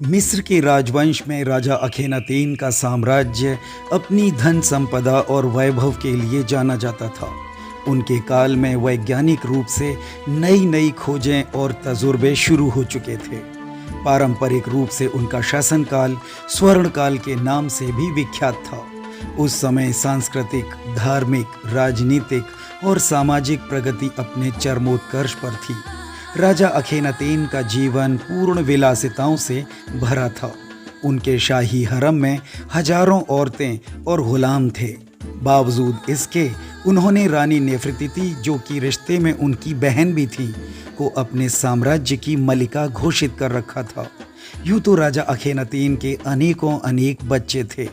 मिस्र के राजवंश में राजा अखेनातेन का साम्राज्य अपनी धन संपदा और वैभव के लिए जाना जाता था। उनके काल में वैज्ञानिक रूप से नई नई खोजें और तजुर्बे शुरू हो चुके थे। पारंपरिक रूप से उनका शासनकाल स्वर्ण काल के नाम से भी विख्यात था। उस समय सांस्कृतिक, धार्मिक, राजनीतिक और सामाजिक प्रगति अपने चरमोत्कर्ष पर थी। राजा अखेनातेन का जीवन पूर्ण विलासिताओं से भरा था। उनके शाही हरम में हजारों औरतें और गुलाम थे। बावजूद इसके उन्होंने रानी नेफरतीति, जो कि रिश्ते में उनकी बहन भी थी, को अपने साम्राज्य की मलिका घोषित कर रखा था। यूँ तो राजा अखेनातेन के अनेक बच्चे थे,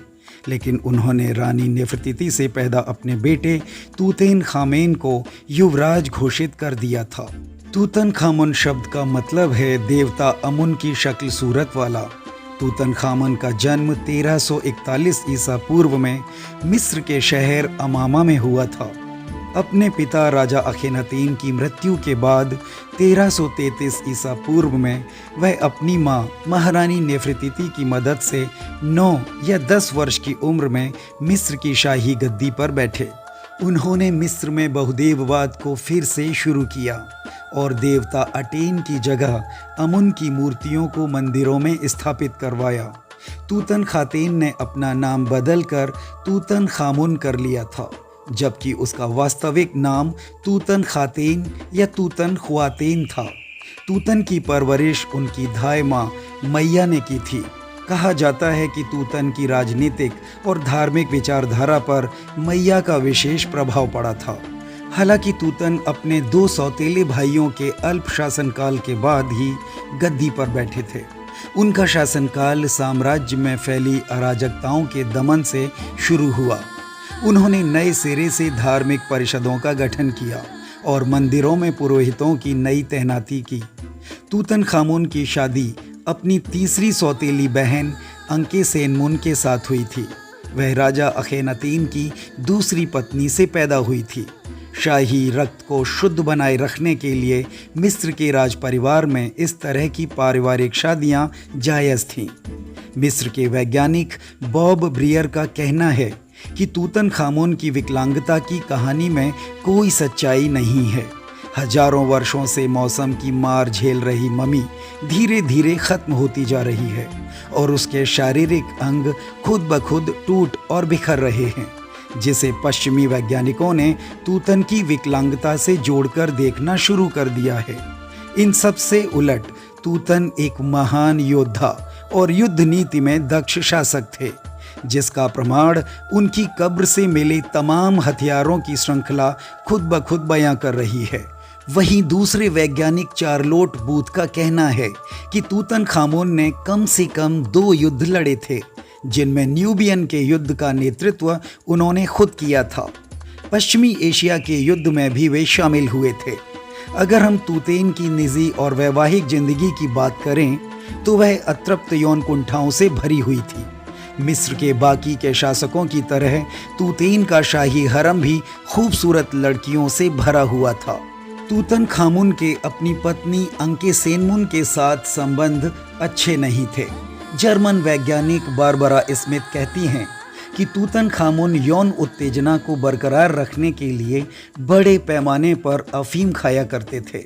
लेकिन उन्होंने रानी नेफरतीति से पैदा अपने बेटे तूतेनखामेन को युवराज घोषित कर दिया था। तूतनखामुन शब्द का मतलब है देवता अमुन की शक्ल सूरत वाला। तूतनखामुन का जन्म 1341 ईसा पूर्व में मिस्र के शहर अमामा में हुआ था। अपने पिता राजा अखेनातेन की मृत्यु के बाद 1333 ईसा पूर्व में वह अपनी मां महारानी नेफरतीति की मदद से 9 या 10 वर्ष की उम्र में मिस्र की शाही गद्दी पर बैठे। उन्होंने मिस्र में बहुदेववाद को फिर से शुरू किया और देवता अटेन की जगह अमुन की मूर्तियों को मंदिरों में स्थापित करवाया। तूतनखातेन ने अपना नाम बदलकर तूतनखामुन कर लिया था, जबकि उसका वास्तविक नाम तूतनखातेन या तूतनख्वातेन था। तूतन की परवरिश उनकी धाय माँ मैया ने की थी। कहा जाता है कि तूतन की राजनीतिक और धार्मिक विचारधारा पर मैया का विशेष प्रभाव पड़ा था। हालांकि तूतन अपने 2 सौतेले भाइयों के अल्प शासनकाल के बाद ही गद्दी पर बैठे थे। उनका शासनकाल साम्राज्य में फैली अराजकताओं के दमन से शुरू हुआ। उन्होंने नए सिरे से धार्मिक परिषदों का गठन किया और मंदिरों में पुरोहितों की नई तैनाती की। तूतनखामुन की शादी अपनी तीसरी सौतेली बहन अंकेसेनमुन के साथ हुई थी। वह राजा अखेनातेन की दूसरी पत्नी से पैदा हुई थी। शाही रक्त को शुद्ध बनाए रखने के लिए मिस्र के राज परिवार में इस तरह की पारिवारिक शादियां जायज़ थीं। मिस्र के वैज्ञानिक बॉब ब्रियर का कहना है कि तूतनखामुन की विकलांगता की कहानी में कोई सच्चाई नहीं है। हजारों वर्षों से मौसम की मार झेल रही मम्मी धीरे धीरे खत्म होती जा रही है और उसके शारीरिक अंग खुद ब खुद टूट और बिखर रहे हैं, जिसे पश्चिमी वैज्ञानिकों ने तूतन की विकलांगता से जोड़कर देखना शुरू कर दिया है। इन सब से उलट तूतन एक महान योद्धा और युद्ध नीति में दक्ष शासक थे, जिसका प्रमाण उनकी कब्र से मिले तमाम हथियारों की श्रृंखला खुद ब खुद बयां कर रही है। वहीं दूसरे वैज्ञानिक चार्लोट बूथ का कहना है कि तूतनखामुन ने कम से कम 2 युद्ध लड़े थे, जिनमें न्यूबियन के युद्ध का नेतृत्व उन्होंने खुद किया था। पश्चिमी एशिया के युद्ध में भी वे शामिल हुए थे। अगर हम तूतेन की निजी और वैवाहिक जिंदगी की बात करें तो वह अतृप्त यौन कुंठाओं से भरी हुई थी। मिस्र के बाकी के शासकों की तरह तूतेन का शाही हरम भी खूबसूरत लड़कियों से भरा हुआ था। तूतनखामुन के अपनी पत्नी अंकेसेनमुन के साथ संबंध अच्छे नहीं थे। जर्मन वैज्ञानिक बारबरा स्मिथ कहती हैं कि तूतनखामुन यौन उत्तेजना को बरकरार रखने के लिए बड़े पैमाने पर अफीम खाया करते थे।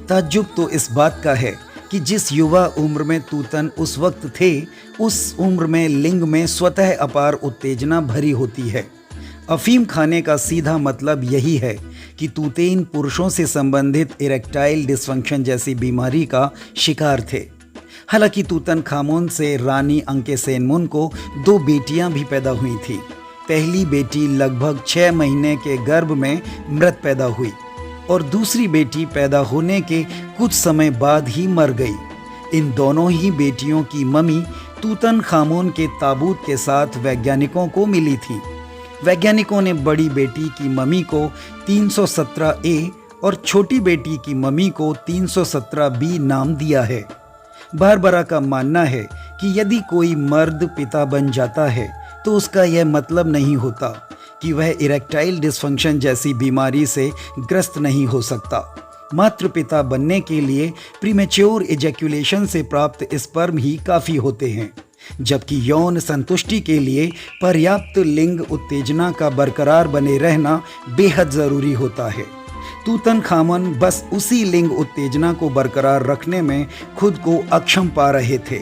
ताज्जुब तो इस बात का है कि जिस युवा उम्र में तूतन उस वक्त थे, उस उम्र में लिंग में स्वतः अपार उत्तेजना भरी होती है। अफीम खाने का सीधा मतलब यही है कि तूतेन पुरुषों से संबंधित इरेक्टाइल डिस्फंक्शन जैसी बीमारी का शिकार थे। हालांकि तूतनखामुन से रानी अंकेसेनमुन को 2 बेटियां भी पैदा हुई थी। पहली बेटी लगभग 6 महीने के गर्भ में मृत पैदा हुई और दूसरी बेटी पैदा होने के कुछ समय बाद ही मर गई। इन दोनों ही बेटियों की मम्मी तूतनखामुन के ताबूत के साथ वैज्ञानिकों को मिली थी। वैज्ञानिकों ने बड़ी बेटी की मम्मी को 317A और छोटी बेटी की मम्मी को 317B नाम दिया है। बारबरा का मानना है कि यदि कोई मर्द पिता बन जाता है तो उसका यह मतलब नहीं होता कि वह इरेक्टाइल डिस्फंक्शन जैसी बीमारी से ग्रस्त नहीं हो सकता। मातृ पिता बनने के लिए प्रीमेच्योर इजैक्यूलेशन से प्राप्त स्पर्म ही काफ़ी होते हैं, जबकि यौन संतुष्टि के लिए पर्याप्त लिंग उत्तेजना का बरकरार बने रहना बेहद ज़रूरी होता है। तूतनखामन बस उसी लिंग उत्तेजना को बरकरार रखने में खुद को अक्षम पा रहे थे।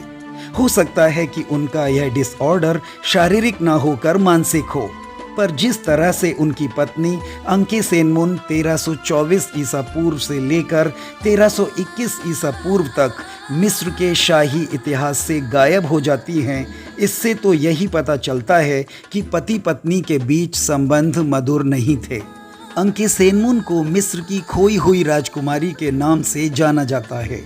हो सकता है कि उनका यह डिसऑर्डर शारीरिक ना होकर मानसिक हो, पर जिस तरह से उनकी पत्नी अंकेसेनमुन 1324 ईसा पूर्व से लेकर 1321 ईसा पूर्व तक मिस्र के शाही इतिहास से गायब हो जाती हैं, इससे तो यही पता चलता है कि पति पत्नी के बीच संबंध मधुर नहीं थे। अंकेसेनमुन को मिस्र की खोई हुई राजकुमारी के नाम से जाना जाता है।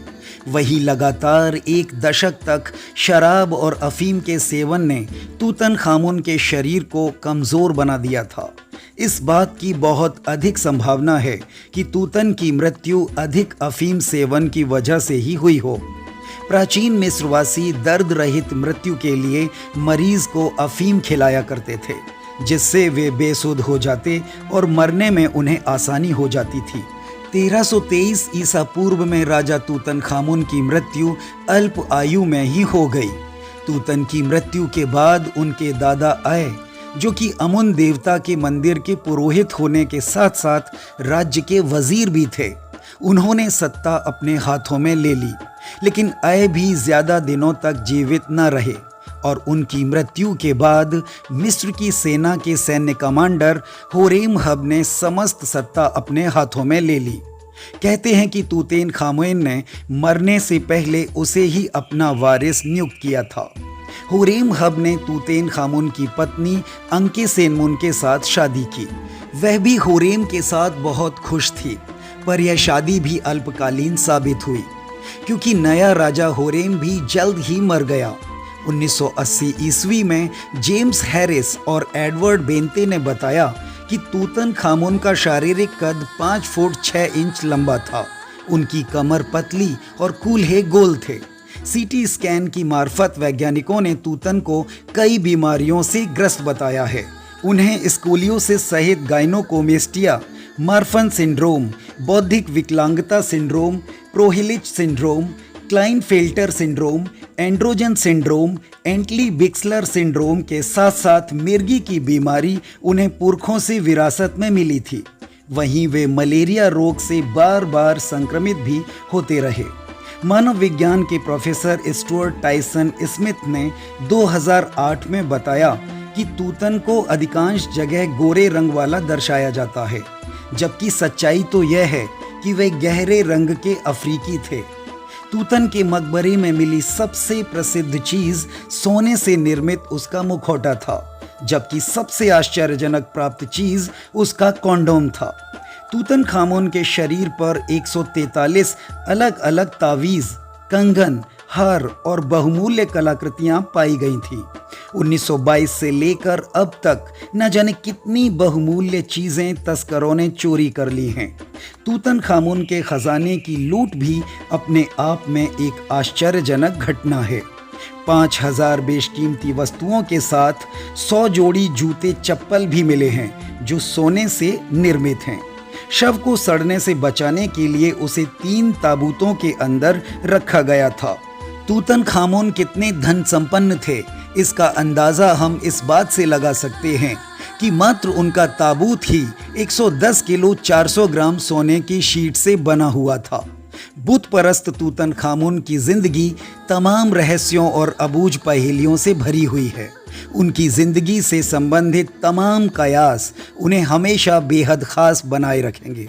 वही लगातार एक दशक तक शराब और अफीम के सेवन ने तूतनखामुन के शरीर को कमज़ोर बना दिया था। इस बात की बहुत अधिक संभावना है कि तूतन की मृत्यु अधिक अफीम सेवन की वजह से ही हुई हो। प्राचीन मिस्रवासी दर्द रहित मृत्यु के लिए मरीज को अफीम खिलाया करते थे, जिससे वे बेसुध हो जाते और मरने में उन्हें आसानी हो जाती थी। 1323 ईसा पूर्व में राजा तूतनखामुन की मृत्यु अल्प आयु में ही हो गई। तूतन की मृत्यु के बाद उनके दादा आए, जो कि अमुन देवता के मंदिर के पुरोहित होने के साथ साथ राज्य के वजीर भी थे। उन्होंने सत्ता अपने हाथों में ले ली, लेकिन आए भी ज्यादा दिनों तक जीवित न रहे और उनकी मृत्यु के बाद मिस्र की सेना के सैन्य कमांडर होरेमहब ने समस्त सत्ता अपने हाथों में ले ली। कहते हैं कि तूतेनखामुन ने मरने से पहले उसे ही अपना वारिस नियुक्त किया था। होरेमहब ने तूतेनखामुन की पत्नी अंकेसेनमुन के साथ शादी की। वह भी होरेम के साथ बहुत खुश थी, पर यह शादी भी अल्पकालीन साबित हुई, क्योंकि नया राजा होरेम भी जल्द ही मर गया। 1980 ईस्वी में जेम्स हैरिस और एडवर्ड बेंते ने बताया कि तूतनखामुन का शारीरिक कद 5 फुट 6 इंच लंबा था। उनकी कमर पतली और कूल्हे गोल थे। सीटी स्कैन की मार्फत वैज्ञानिकों ने तूतन को कई बीमारियों से ग्रस्त बताया है। उन्हें स्कोलियोसिस सहित गाइनोकोमेस्टिया, मार्फन सिंड्रोम, बौद्धिक विकलांगता syndrome, Frohlich syndrome, Klinefelter syndrome, androgen syndrome, Antley Bixler syndrome के साथ साथ मिर्गी की बीमारी उन्हें पुरखों से विरासत में मिली थी। वहीं वे मलेरिया रोग से बार बार संक्रमित भी होते रहे। मानव विज्ञान के प्रोफेसर स्टुअर्ट टाइसन स्मिथ ने 2008 में बताया कि तूतन को अधिकांश जगह गोरे रंग वाला दर्शाया जाता है, जबकि सच्चाई तो यह है कि वे गहरे रंग के अफ्रीकी थे। तूतन के मकबरे में मिली सबसे प्रसिद्ध चीज सोने से निर्मित उसका मुखौटा था, जबकि सबसे आश्चर्यजनक प्राप्त चीज उसका कॉन्डोम था। तूतनखामुन के शरीर पर 143 अलग अलग तावीज, कंगन, हार और बहुमूल्य कलाकृतियां पाई गई थीं। 1922 से लेकर अब तक न जाने कितनी बहुमूल्य चीजें तस्करों ने चोरी कर ली हैं। तूतनखामुन के खजाने की लूट भी अपने आप में एक आश्चर्यजनक घटना है। 5000 बेशकीमती वस्तुओं के साथ 100 जोड़ी जूते चप्पल भी मिले हैं, जो सोने से निर्मित हैं। शव को सड़ने से बचाने के लिए उसे 3 ताबूतों के अंदर रखा गया था। तूतनखामुन कितने धन संपन्न थे, इसका अंदाज़ा हम इस बात से लगा सकते हैं कि मात्र उनका ताबूत ही 110 किलो 400 ग्राम सोने की शीट से बना हुआ था। बुत परस्त तूतनखामुन की जिंदगी तमाम रहस्यों और अबूझ पहेलियों से भरी हुई है। उनकी जिंदगी से संबंधित तमाम कयास उन्हें हमेशा बेहद खास बनाए रखेंगे।